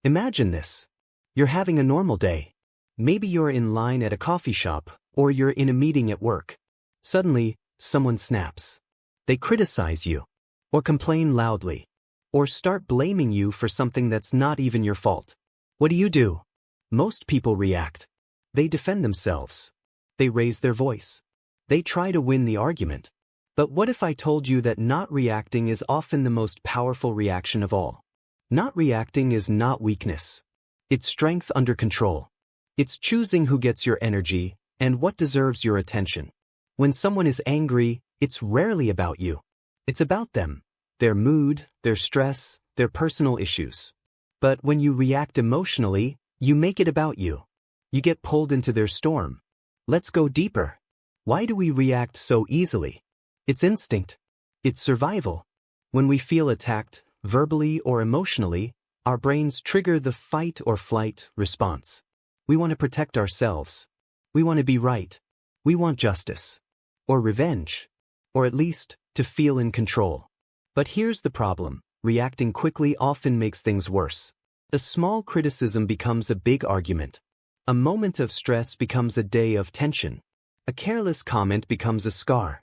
Imagine this. You're having a normal day. Maybe you're in line at a coffee shop, or you're in a meeting at work. Suddenly, someone snaps. They criticize you, or complain loudly, or start blaming you for something that's not even your fault. What do? Most people react. They defend themselves. They raise their voice. They try to win the argument. But what if I told you that not reacting is often the most powerful reaction of all? Not reacting is not weakness. It's strength under control. It's choosing who gets your energy and what deserves your attention. When someone is angry, it's rarely about you. It's about them, their mood, their stress, their personal issues. But when you react emotionally, you make it about you. You get pulled into their storm. Let's go deeper. Why do we react so easily? It's instinct. It's survival. When we feel attacked, verbally or emotionally, our brains trigger the fight or flight response. We want to protect ourselves. We want to be right. We want justice. Or revenge. Or at least, to feel in control. But here's the problem. Reacting quickly often makes things worse. A small criticism becomes a big argument. A moment of stress becomes a day of tension. A careless comment becomes a scar.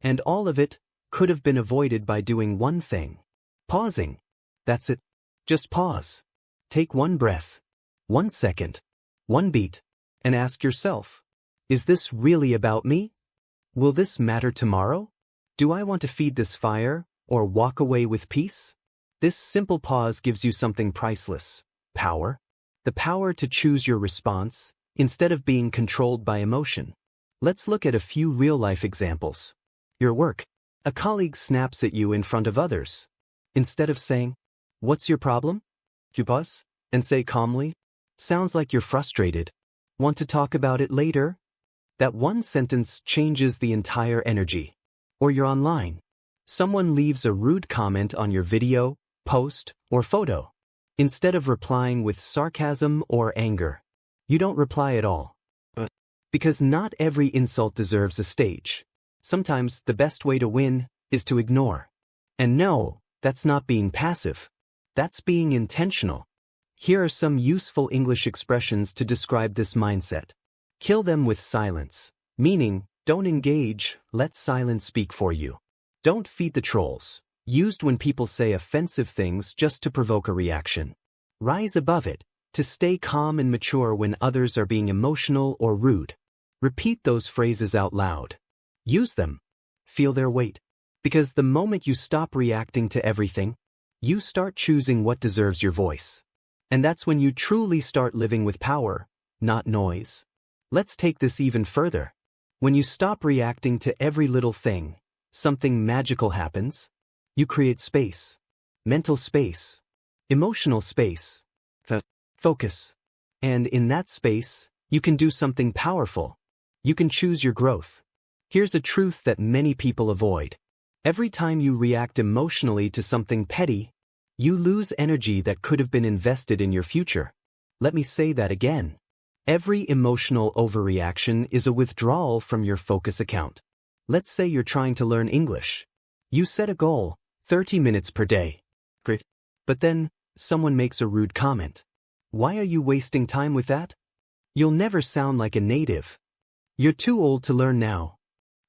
And all of it could have been avoided by doing one thing. Pausing. That's it. Just pause. Take one breath. 1 second. 1 beat. And ask yourself, is this really about me? Will this matter tomorrow? Do I want to feed this fire, or walk away with peace? This simple pause gives you something priceless. Power. The power to choose your response, instead of being controlled by emotion. Let's look at a few real-life examples. Your work. A colleague snaps at you in front of others. Instead of saying, "What's your problem?" you pause and say calmly, "Sounds like you're frustrated. Want to talk about it later?" That one sentence changes the entire energy. Or you're online. Someone leaves a rude comment on your video, post, or photo. Instead of replying with sarcasm or anger, you don't reply at all. Because not every insult deserves a stage. Sometimes the best way to win is to ignore. And no, that's not being passive. That's being intentional. Here are some useful English expressions to describe this mindset. Kill them with silence, meaning, don't engage, let silence speak for you. Don't feed the trolls, used when people say offensive things just to provoke a reaction. Rise above it, to stay calm and mature when others are being emotional or rude. Repeat those phrases out loud. Use them. Feel their weight. Because the moment you stop reacting to everything, you start choosing what deserves your voice. And that's when you truly start living with power, not noise. Let's take this even further. When you stop reacting to every little thing, something magical happens. You create space. Mental space. Emotional space. Focus. And in that space, you can do something powerful. You can choose your growth. Here's a truth that many people avoid. Every time you react emotionally to something petty, you lose energy that could have been invested in your future. Let me say that again. Every emotional overreaction is a withdrawal from your focus account. Let's say you're trying to learn English. You set a goal, 30 minutes per day. Great. But then, someone makes a rude comment. Why are you wasting time with that? You'll never sound like a native. You're too old to learn now.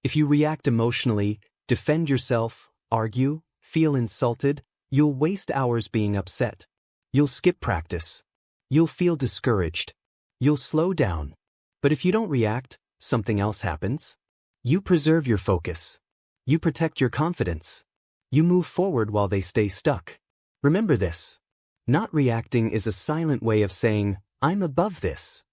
If you react emotionally, defend yourself, argue, feel insulted, you'll waste hours being upset. You'll skip practice. You'll feel discouraged. You'll slow down. But if you don't react, something else happens. You preserve your focus. You protect your confidence. You move forward while they stay stuck. Remember this. Not reacting is a silent way of saying, "I'm above this."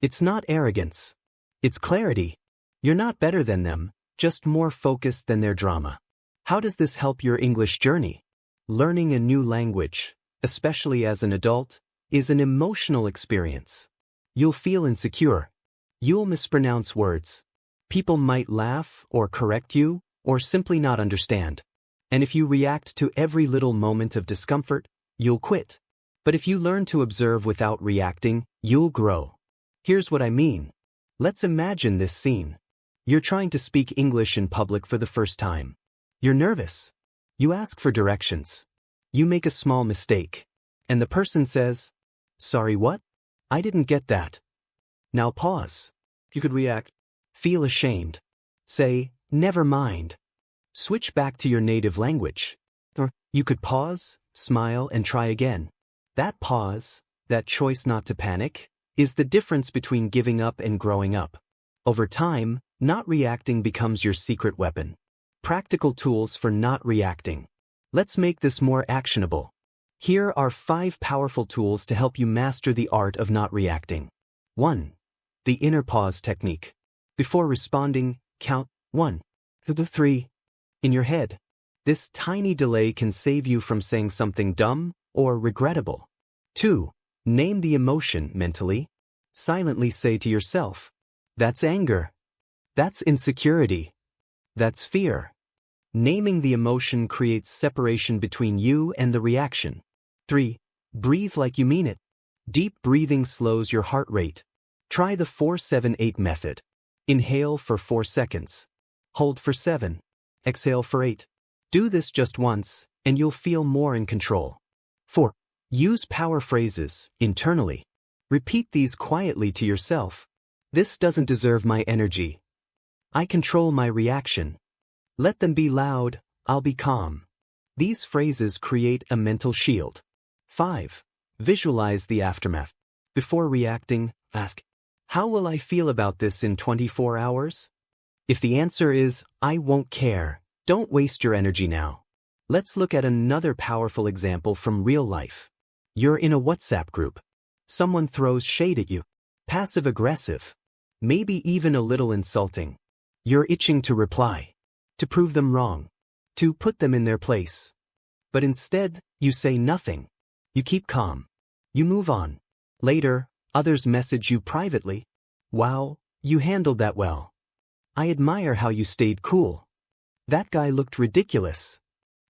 It's not arrogance. It's clarity. You're not better than them, just more focused than their drama. How does this help your English journey? Learning a new language, especially as an adult, is an emotional experience. You'll feel insecure. You'll mispronounce words. People might laugh or correct you or simply not understand. And if you react to every little moment of discomfort, you'll quit. But if you learn to observe without reacting, you'll grow. Here's what I mean. Let's imagine this scene. You're trying to speak English in public for the first time. You're nervous. You ask for directions. You make a small mistake. And the person says, Sorry, what? I didn't get that. Now pause. You could react. Feel ashamed. Say, never mind. Switch back to your native language. Or you could pause, smile, and try again. That pause, that choice not to panic, is the difference between giving up and growing up. Over time, not reacting becomes your secret weapon. Practical tools for not reacting. Let's make this more actionable. Here are 5 powerful tools to help you master the art of not reacting. 1. The inner pause technique. Before responding, count 1, 2, 3. In your head. This tiny delay can save you from saying something dumb or regrettable. 2. Name the emotion mentally. Silently say to yourself, that's anger. That's insecurity. That's fear. Naming the emotion creates separation between you and the reaction. 3. Breathe like you mean it. Deep breathing slows your heart rate. Try the 4-7-8 method. Inhale for 4 seconds. Hold for 7. Exhale for 8. Do this just once, and you'll feel more in control. 4. Use power phrases, internally. Repeat these quietly to yourself. This doesn't deserve my energy. I control my reaction. Let them be loud, I'll be calm. These phrases create a mental shield. 5. Visualize the aftermath. Before reacting, ask, how will I feel about this in 24 hours? If the answer is, I won't care, don't waste your energy now. Let's look at another powerful example from real life. You're in a WhatsApp group. Someone throws shade at you. Passive-aggressive. Maybe even a little insulting. You're itching to reply. To prove them wrong. To put them in their place. But instead, you say nothing. You keep calm. You move on. Later, others message you privately. Wow, you handled that well. I admire how you stayed cool. That guy looked ridiculous.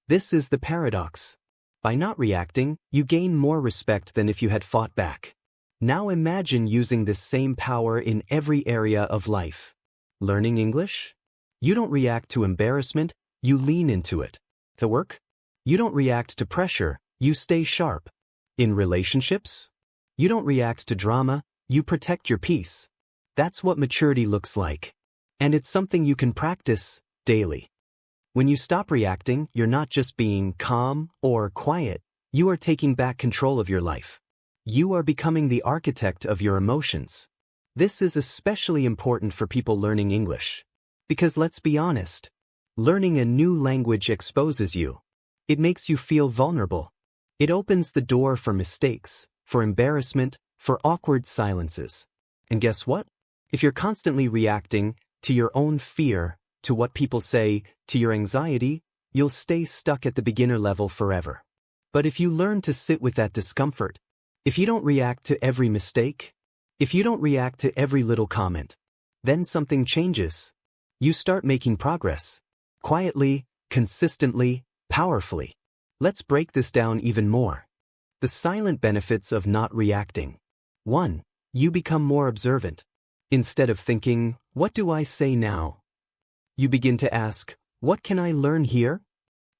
This is the paradox. By not reacting, you gain more respect than if you had fought back. Now imagine using this same power in every area of life. Learning English? You don't react to embarrassment, you lean into it. To work? You don't react to pressure, you stay sharp. In relationships? You don't react to drama, you protect your peace. That's what maturity looks like. And it's something you can practice daily. When you stop reacting, you're not just being calm or quiet, you are taking back control of your life. You are becoming the architect of your emotions. This is especially important for people learning English. Because let's be honest, learning a new language exposes you. It makes you feel vulnerable. It opens the door for mistakes, for embarrassment, for awkward silences. And guess what? If you're constantly reacting to your own fear, to what people say, to your anxiety, you'll stay stuck at the beginner level forever. But if you learn to sit with that discomfort, if you don't react to every mistake, if you don't react to every little comment, then something changes. You start making progress. Quietly, consistently, powerfully. Let's break this down even more. The silent benefits of not reacting. 1. You become more observant. Instead of thinking, what do I say now? You begin to ask, what can I learn here?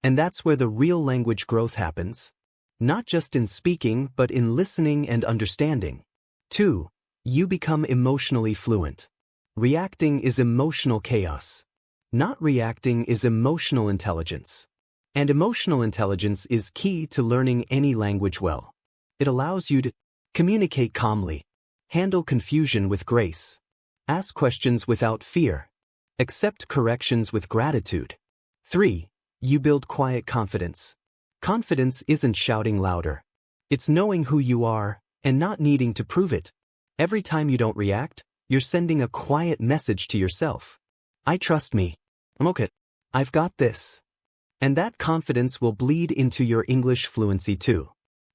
And that's where the real language growth happens. Not just in speaking, but in listening and understanding. 2. You become emotionally fluent. Reacting is emotional chaos. Not reacting is emotional intelligence. And emotional intelligence is key to learning any language well. It allows you to communicate calmly, handle confusion with grace, ask questions without fear, accept corrections with gratitude. 3. You build quiet confidence. Confidence isn't shouting louder. It's knowing who you are and not needing to prove it. Every time you don't react, you're sending a quiet message to yourself. I trust me. I'm okay. I've got this. And that confidence will bleed into your English fluency too.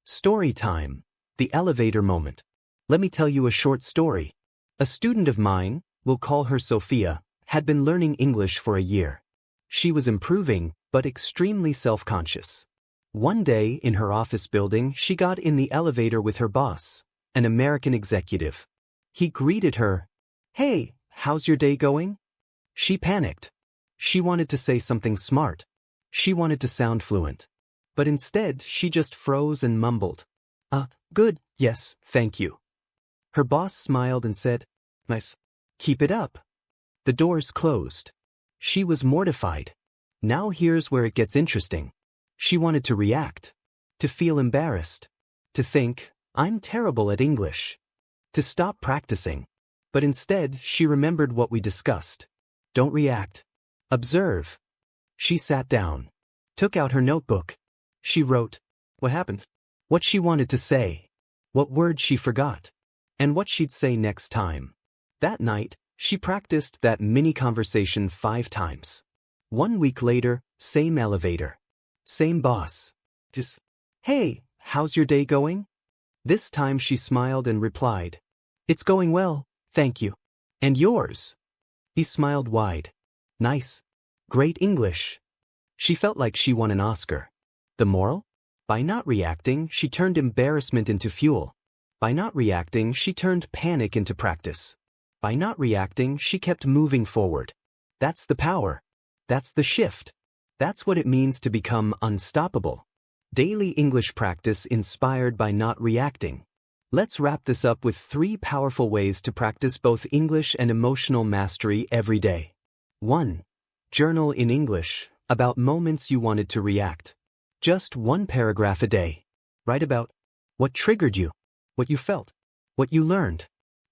Story time. The elevator moment. Let me tell you a short story. A student of mine, we'll call her Sophia, had been learning English for a year. She was improving, but extremely self-conscious. One day, in her office building, she got in the elevator with her boss, an American executive. He greeted her. Hey, how's your day going? She panicked. She wanted to say something smart. She wanted to sound fluent. But instead, she just froze and mumbled. Good, yes, thank you. Her boss smiled and said, nice. Keep it up. The doors closed. She was mortified. Now here's where it gets interesting. She wanted to react. To feel embarrassed. To think, I'm terrible at English. To stop practicing. But instead, she remembered what we discussed. Don't react. Observe. She sat down. Took out her notebook. She wrote. What happened? What she wanted to say. What words she forgot. And what she'd say next time. That night, she practiced that mini conversation 5 times. 1 week later, same elevator. Same boss. Just, hey, how's your day going? This time she smiled and replied. It's going well, thank you. And yours? He smiled wide. Nice. Great English. She felt like she won an Oscar. The moral? By not reacting, she turned embarrassment into fuel. By not reacting, she turned panic into practice. By not reacting, she kept moving forward. That's the power. That's the shift. That's what it means to become unstoppable. Daily English practice inspired by not reacting. Let's wrap this up with 3 powerful ways to practice both English and emotional mastery every day. 1. Journal in English about moments you wanted to react. Just 1 paragraph a day. Write about what triggered you, what you felt, what you learned.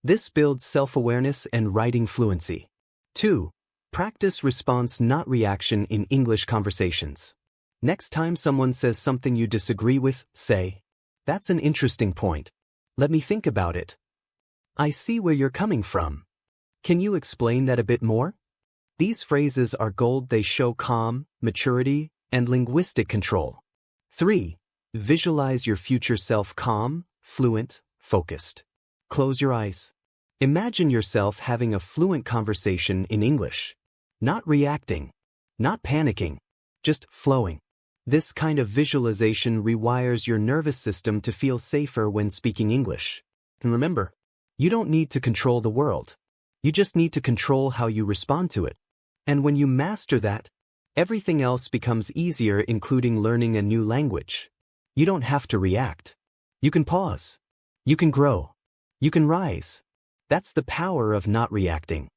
This builds self-awareness and writing fluency. 2. Practice response, not reaction in English conversations. Next time someone says something you disagree with, say, that's an interesting point. Let me think about it. I see where you're coming from. Can you explain that a bit more? These phrases are gold. They show calm, maturity, and linguistic control. 3. Visualize your future self calm, fluent, focused. Close your eyes. Imagine yourself having a fluent conversation in English. Not reacting. Not panicking. Just flowing. This kind of visualization rewires your nervous system to feel safer when speaking English. And remember, you don't need to control the world. You just need to control how you respond to it. And when you master that, everything else becomes easier, including learning a new language. You don't have to react. You can pause. You can grow. You can rise. That's the power of not reacting.